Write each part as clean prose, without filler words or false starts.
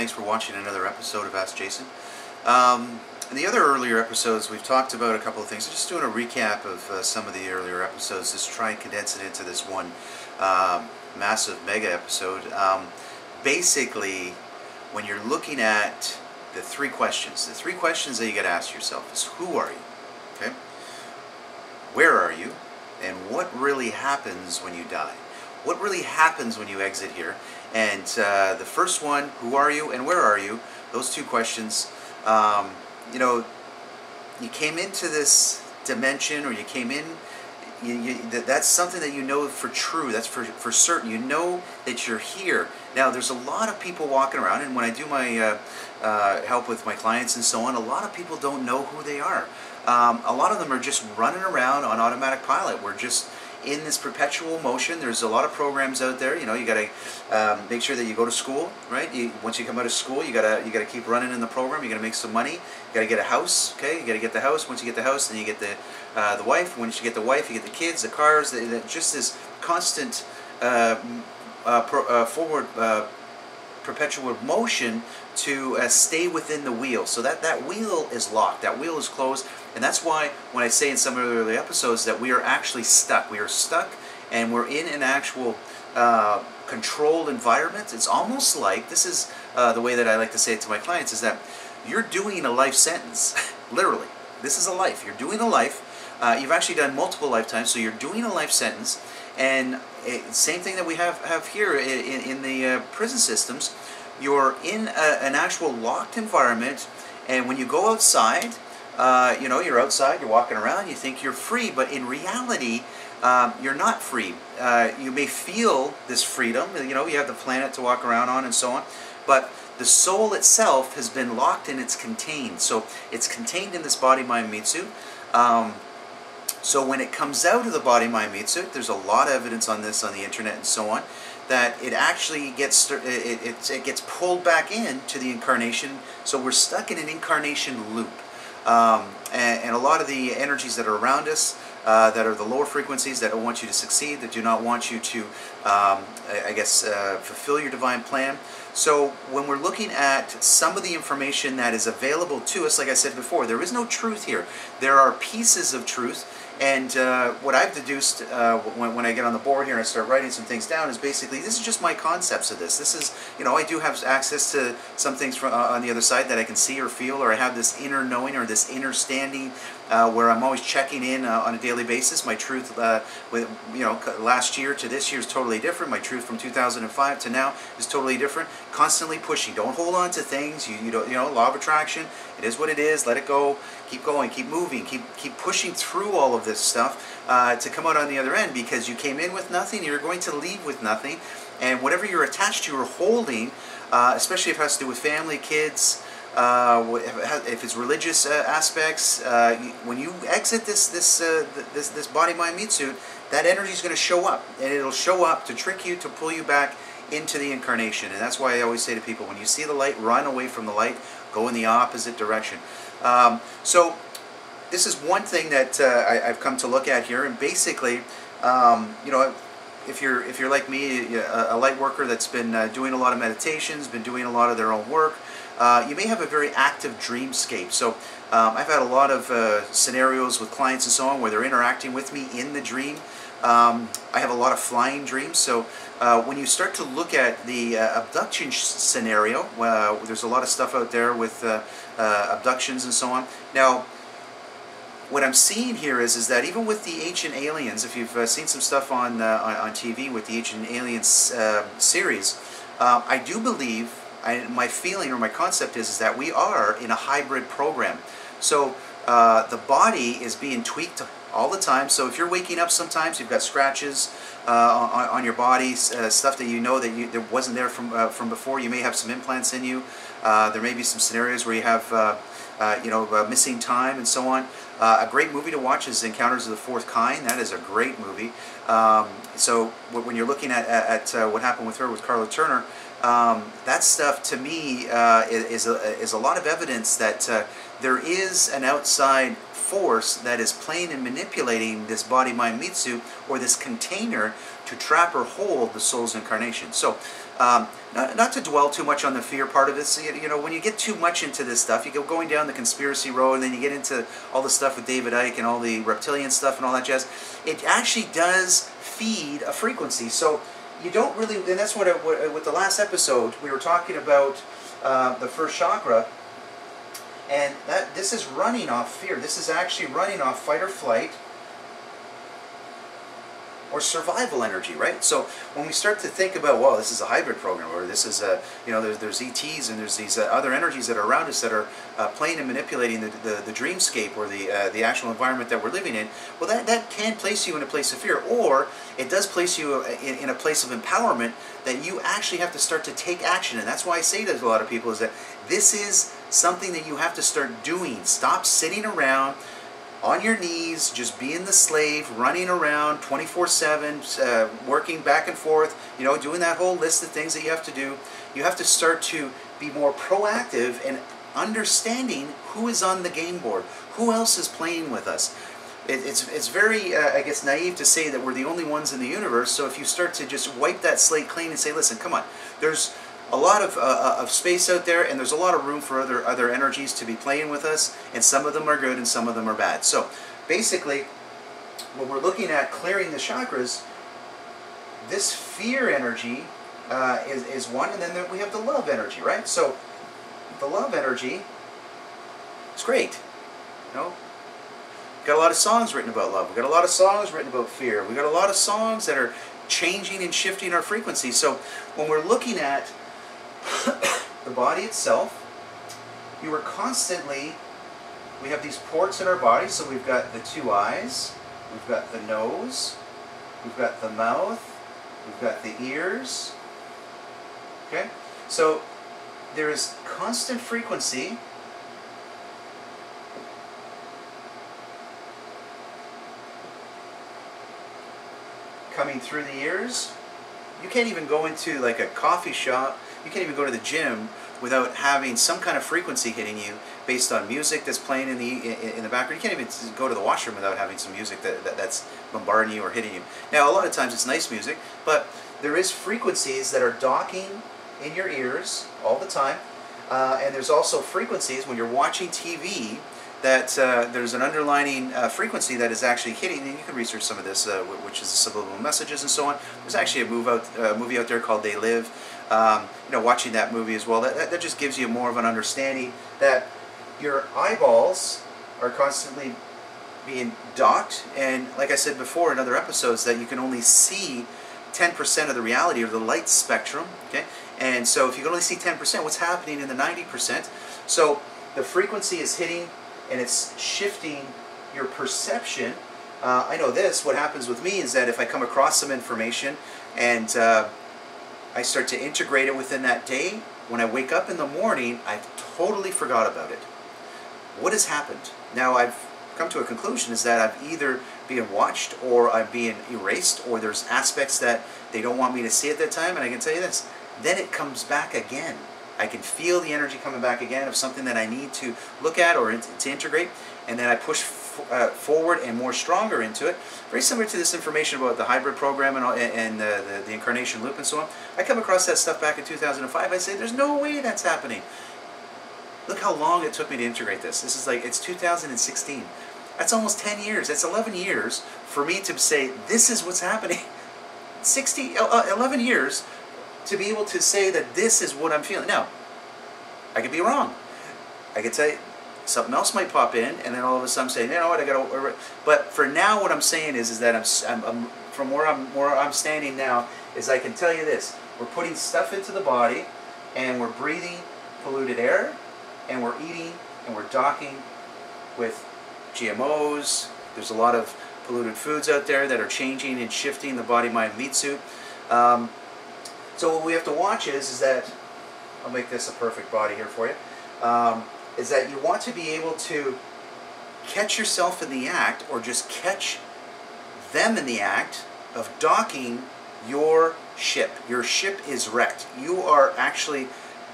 Thanks for watching another episode of Ask Jason. In the other earlier episodes, we've talked about a couple of things. Just doing a recap of some of the earlier episodes, just try and condense it into this one massive mega episode. Basically, when you're looking at the three questions that you got to ask yourself is, who are you? Okay? Where are you? And what really happens when you die? What really happens when you exit here? And the first one, who are you and where are you? Those two questions, you know, you came into this dimension, or you came in, that's something that you know for true, that's for certain. You know that you're here. Now, there's a lot of people walking around, and when I do my help with my clients and so on, a lot of people don't know who they are. A lot of them are just running around on automatic pilot. We're just in this perpetual motion. There's a lot of programs out there. You know, you got to make sure that you go to school, right? Once you come out of school, you gotta keep running in the program. You got to make some money. You got to get a house. Okay, you got to get the house. Once you get the house, then you get the wife. Once you get the wife, you get the kids, the cars. Just this constant forward perpetual motion to stay within the wheel. So that wheel is locked, that wheel is closed, and that's why when I say in some of the early episodes that we are actually stuck. We are stuck, and we're in an actual controlled environment. It's almost like, this is the way that I like to say it to my clients, is that you're doing a life sentence. Literally, this is a life. You're doing a life. You've actually done multiple lifetimes, so you're doing a life sentence. And same thing that we have here in the prison systems. You're in an actual locked environment, and when you go outside, you know, you're outside, you're walking around, you think you're free, but in reality, you're not free. You may feel this freedom, you know, you have the planet to walk around on and so on, but the soul itself has been locked and it's contained. So it's contained in this body, mind, meat suit. So when it comes out of the body, mind, meat suit, there's a lot of evidence on this on the internet and so on, that it actually gets it gets pulled back into the incarnation. So we're stuck in an incarnation loop, and a lot of the energies that are around us, that are the lower frequencies, that don't want you to succeed, that do not want you to, I guess, fulfill your divine plan. So when we're looking at some of the information that is available to us, like I said before, there is no truth here. There are pieces of truth. And what I've deduced when I get on the board here and I start writing some things down is basically, this is just my concepts of this. This is, you know, I do have access to some things from, on the other side that I can see or feel, or I have this inner knowing or this inner standing where I'm always checking in on a daily basis. My truth, with, you know, last year to this year is totally different. My truth from 2005 to now is totally different. Constantly pushing. Don't hold on to things. You don't, you know, law of attraction. It is what it is. Let it go. Keep going. Keep moving. Keep pushing through all of this stuff to come out on the other end, because you came in with nothing. You're going to leave with nothing, and whatever you're attached to or holding, especially if it has to do with family, kids, if it's religious aspects, when you exit this body, mind, meat suit, that energy is going to show up, and it'll show up to trick you, to pull you back into the incarnation. And that's why I always say to people, when you see the light, run away from the light, go in the opposite direction. So this is one thing that I've come to look at here, and basically, you know, if you're like me, a light worker that's been doing a lot of meditations, been doing a lot of their own work, you may have a very active dreamscape. So I've had a lot of scenarios with clients and so on where they're interacting with me in the dream. I have a lot of flying dreams. So when you start to look at the abduction scenario, there's a lot of stuff out there with abductions and so on. Now, what I'm seeing here is that even with the Ancient Aliens, if you've seen some stuff on TV with the Ancient Aliens series, I do believe, my feeling or my concept is that we are in a hybrid program. So the body is being tweaked all the time. So if you're waking up sometimes, you've got scratches on your body, stuff that you know that wasn't there from before. You may have some implants in you. There may be some scenarios where you have you know, missing time and so on. A great movie to watch is Encounters of the Fourth Kind. That is a great movie. So when you're looking at what happened with her, with Carla Turner, that stuff to me is a lot of evidence that there is an outside force that is playing and manipulating this body-mind meat suit, or this container, to trap or hold the soul's incarnation. So not to dwell too much on the fear part of this. You know, when you get too much into this stuff, you go going down the conspiracy road, and then you get into all the stuff with David Icke and all the reptilian stuff and all that jazz. It actually does feed a frequency. So you don't really, and that's what with the last episode we were talking about the first chakra, and this is running off fear. This is actually running off fight or flight, or survival energy, right? So when we start to think about, well, this is a hybrid program, or this is a, you know, there's ETs and there's these other energies that are around us that are playing and manipulating the dreamscape, or the actual environment that we're living in. Well, that can place you in a place of fear, or it does place you in a place of empowerment that you actually have to start to take action. And that's why I say to a lot of people is that this is something that you have to start doing. Stop sitting around on your knees, just being the slave, running around 24/7, working back and forth, you know, doing that whole list of things that you have to do. You have to start to be more proactive and understanding who is on the game board, who else is playing with us. It's very, I guess, naive to say that we're the only ones in the universe. So if you start to just wipe that slate clean and say, listen, come on, there's a lot of space out there, and there's a lot of room for other energies to be playing with us, and some of them are good and some of them are bad. So basically, when we're looking at clearing the chakras, this fear energy is one, and then we have the love energy, right? So the love energy is great. You know, we've got a lot of songs written about love. We've got a lot of songs written about fear. We've got a lot of songs that are changing and shifting our frequency. So when we're looking at the body itself, you are constantly, we have these ports in our body. So we've got the two eyes, we've got the nose, we've got the mouth, we've got the ears. Okay, so there is constant frequency coming through the ears. You can't even go into like a coffee shop, you can't even go to the gym without having some kind of frequency hitting you based on music that's playing in the background. You can't even go to the washroom without having some music that's bombarding you or hitting you. Now, a lot of times it's nice music, but there is frequencies that are docking in your ears all the time. And there's also frequencies when you're watching TV that there's an underlining frequency that is actually hitting, and you can research some of this, which is the subliminal messages and so on. There's actually a movie out there called They Live. You know, watching that movie as well, that just gives you more of an understanding that your eyeballs are constantly being docked, and like I said before in other episodes, that you can only see 10% of the reality, or the light spectrum. Okay, and so if you can only see 10%, what's happening in the 90%? So the frequency is hitting, and it's shifting your perception. I know this, what happens with me is that if I come across some information and I start to integrate it within that day, when I wake up in the morning, I've totally forgot about it. What has happened? Now I've come to a conclusion is that I've either being watched, or I'm being erased, or there's aspects that they don't want me to see at that time, and I can tell you this, then it comes back again. I can feel the energy coming back again of something that I need to look at or to integrate, and then I push forward and more stronger into it. Very similar to this information about the hybrid program and the incarnation loop and so on. I come across that stuff back in 2005. I say, there's no way that's happening. Look how long it took me to integrate this. This is like, it's 2016. That's almost 10 years. That's 11 years for me to say, this is what's happening. 11 years to be able to say that this is what I'm feeling. Now, I could be wrong. I could tell you, something else might pop in, and then all of a sudden I'm saying, you know what, I got to. But for now, what I'm saying is that I'm from where I'm standing now, is I can tell you this: we're putting stuff into the body, and we're breathing polluted air, and we're eating, and we're docking with GMOs. There's a lot of polluted foods out there that are changing and shifting the body-mind meat suit. So what we have to watch is that, I'll make this a perfect body here for you, is that you want to be able to catch yourself in the act, or just catch them in the act of docking your ship. Your ship is wrecked. You are actually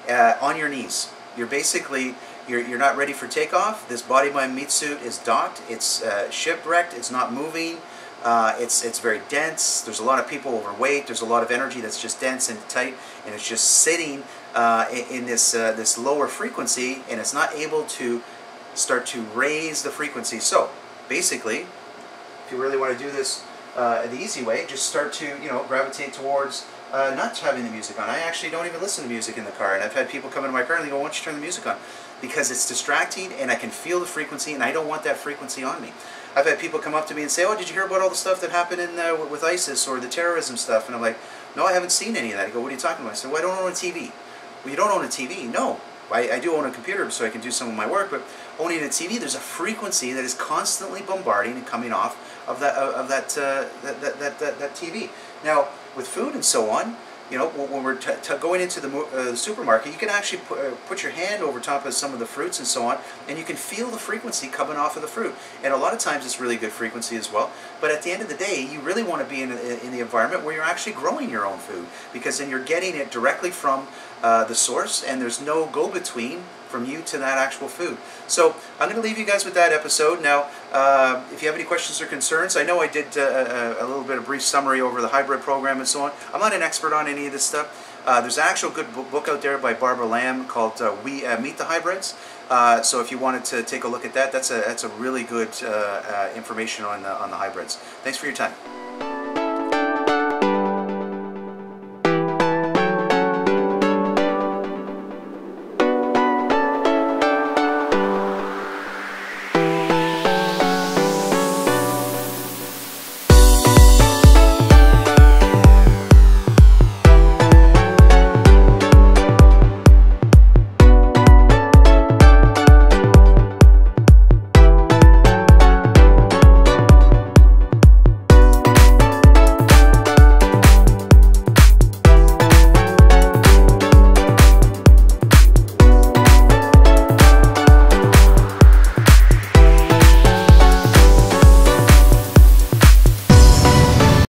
on your knees. You're basically, you're not ready for takeoff. This body mind meat suit is docked. It's shipwrecked. It's not moving. It's very dense. There's a lot of people overweight. There's a lot of energy that's just dense and tight, and it's just sitting in this lower frequency, and it's not able to start to raise the frequency. So basically, if you really want to do this the easy way, just start to gravitate towards not having the music on. I actually don't even listen to music in the car, and I've had people come into my car and they go, "Why don't you turn the music on?" Because it's distracting, and I can feel the frequency, and I don't want that frequency on me. I've had people come up to me and say, "Oh, did you hear about all the stuff that happened with ISIS or the terrorism stuff?" And I'm like, "No, I haven't seen any of that." I go, "What are you talking about?" I said, "Well, I don't own a TV." "Well, you don't own a TV?" "No. I do own a computer so I can do some of my work, but owning a TV, there's a frequency that is constantly bombarding and coming off of that TV. Now, with food and so on, when we're going into the supermarket, you can actually put your hand over top of some of the fruits and so on, and you can feel the frequency coming off of the fruit. And a lot of times it's really good frequency as well. But at the end of the day, you really want to be in the environment where you're actually growing your own food, because then you're getting it directly from the source, and there's no go-between from you to that actual food. So I'm going to leave you guys with that episode. Now, if you have any questions or concerns, I know I did a little bit of brief summary over the hybrid program and so on. I'm not an expert on any of this stuff. There's an actual good book out there by Barbara Lamb called Meet the Hybrids. So if you wanted to take a look at that, that's a really good information on the hybrids. Thanks for your time.